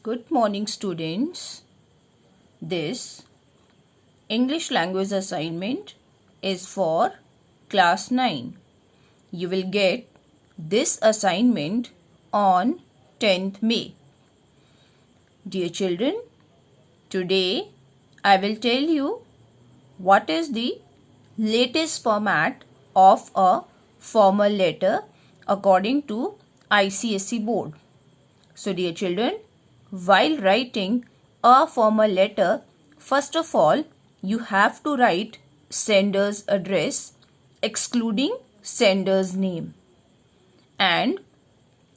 Good morning, students. This English language assignment is for class 9. You will get this assignment on 10th May. Dear children, today I will tell you what is the latest format of a formal letter according to ICSE board. So dear children, while writing a formal letter, first of all, you have to write sender's address excluding sender's name. And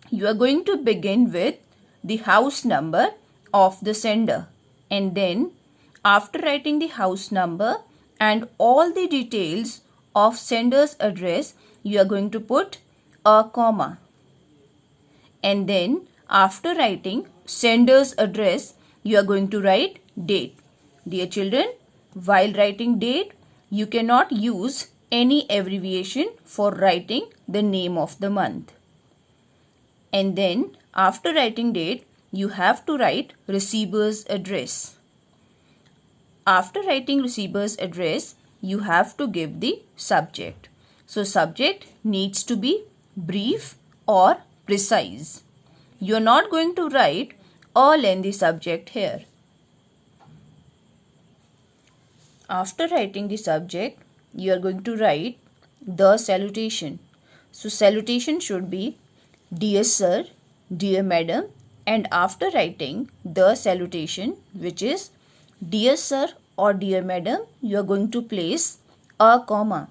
you are going to begin with the house number of the sender. And then after writing the house number and all the details of sender's address, you are going to put a comma. And then after writing sender's address, you are going to write date. Dear children, while writing date, you cannot use any abbreviation for writing the name of the month. And then after writing date, you have to write receiver's address. After writing receiver's address, you have to give the subject. So subject needs to be brief or precise. You are not going to write a lengthy subject here. After writing the subject, you are going to write the salutation. So salutation should be Dear Sir, Dear Madam, and after writing the salutation, which is Dear Sir or Dear Madam, you are going to place a comma.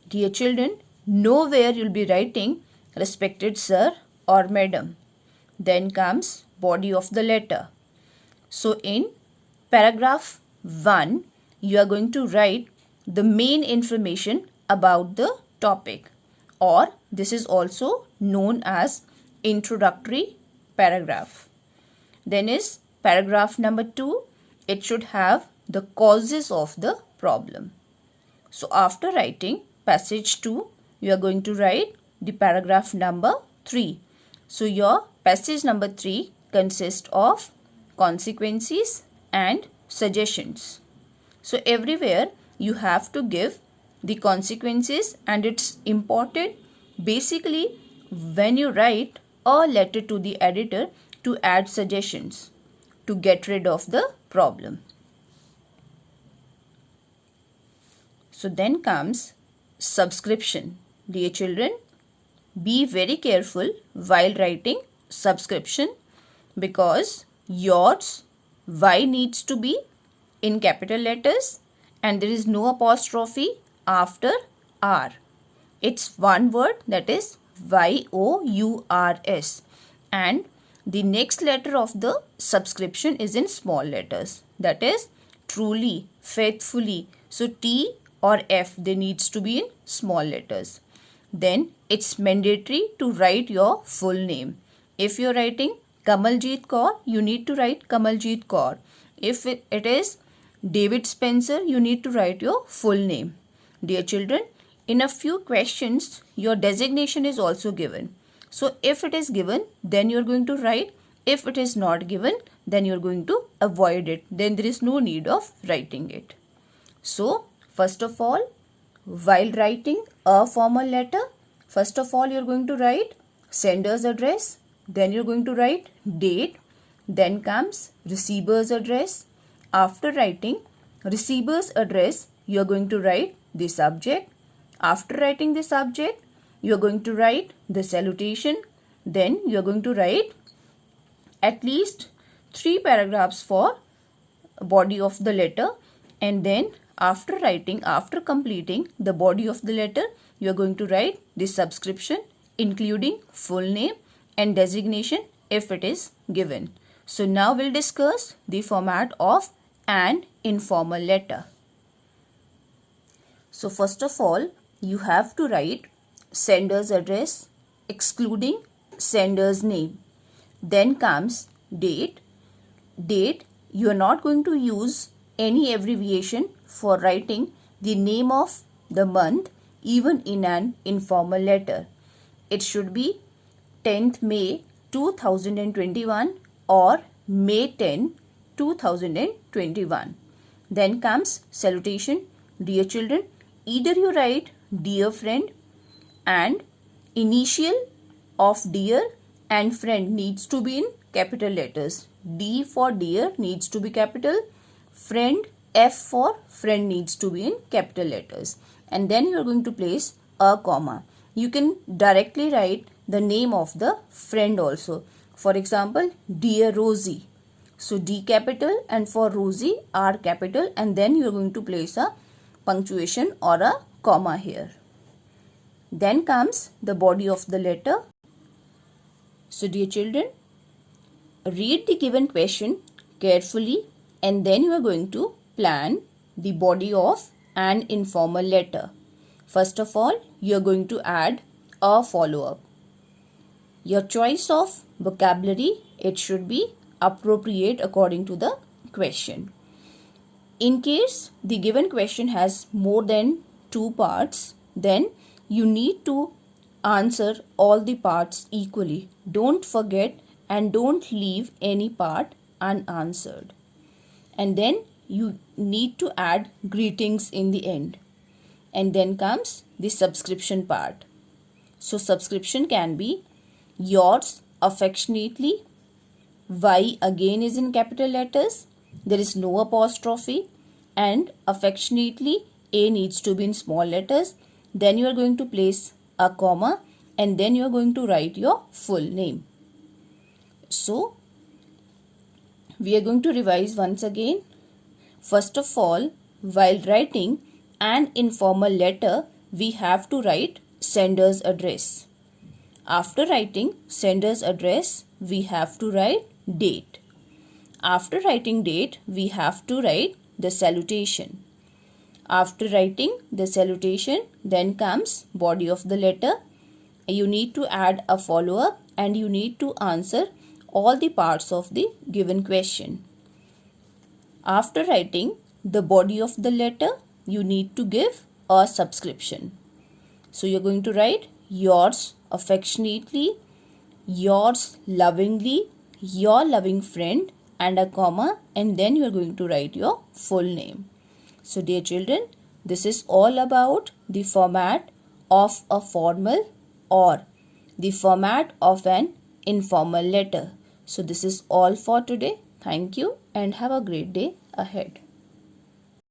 Dear children, nowhere you will be writing Respected Sir or Madam. Then comes body of the letter. So in paragraph 1, you are going to write the main information about the topic, or this is also known as introductory paragraph. Then is paragraph number 2, it should have the causes of the problem. So after writing passage 2, you are going to write the paragraph number 3. So your passage number 3 consists of consequences and suggestions. So everywhere you have to give the consequences, and it's important basically when you write a letter to the editor to add suggestions to get rid of the problem. So then comes subscription. Dear children, be very careful while writing subscription because yours Y needs to be in capital letters and there is no apostrophe after R. It's one word, that is YOURS, and the next letter of the subscription is in small letters, that is truly, faithfully. So T or F, they needs to be in small letters. Then it's mandatory to write your full name. If you're writing Kamaljeet Kaur, you need to write Kamaljeet Kaur. If it is David Spencer, you need to write your full name. Dear children, in a few questions, your designation is also given. So if it is given, then you're going to write. If it is not given, then you're going to avoid it. Then there is no need of writing it. So first of all, while writing a formal letter, first of all you're going to write sender's address, then you're going to write date, then comes receiver's address. After writing receiver's address, you're going to write the subject. After writing the subject, you're going to write the salutation. Then you're going to write at least 3 paragraphs for body of the letter, and then after completing the body of the letter, you are going to write the subscription including full name and designation if it is given. So now we'll discuss the format of an informal letter. So first of all, you have to write sender's address excluding sender's name. Then comes date. Date, you are not going to use any abbreviation for writing the name of the month even in an informal letter. It should be 10th May 2021 or May 10, 2021. Then comes salutation. Dear children, either you write dear friend and initial of dear and friend needs to be in capital letters. D for dear needs to be capital. Friend, F for friend needs to be in capital letters. And then you are going to place a comma. You can directly write the name of the friend also. For example, dear Rosie. So D capital and for Rosie R capital, and then you are going to place a punctuation or a comma here. Then comes the body of the letter. So dear children, read the given question carefully and then you are going to plan the body of an informal letter. First of all, you are going to add a follow-up. Your choice of vocabulary, it should be appropriate according to the question. In case the given question has more than 2 parts, then you need to answer all the parts equally. Don't forget and don't leave any part unanswered. And then you need to add greetings in the end. And then comes the subscription part. So subscription can be yours affectionately. Y again is in capital letters. There is no apostrophe. And affectionately, A needs to be in small letters. Then you are going to place a comma and then you are going to write your full name. So, we are going to revise once again. First of all, while writing an informal letter, we have to write sender's address. After writing sender's address, we have to write date. After writing date, we have to write the salutation. After writing the salutation, then comes body of the letter. You need to add a follow-up and you need to answer all the parts of the given question. After writing the body of the letter, you need to give a subscription. So you're going to write yours affectionately, yours lovingly, your loving friend, and a comma, and then you are going to write your full name. So dear children, this is all about the format of a formal or the format of an informal letter. So this is all for today. Thank you and have a great day ahead.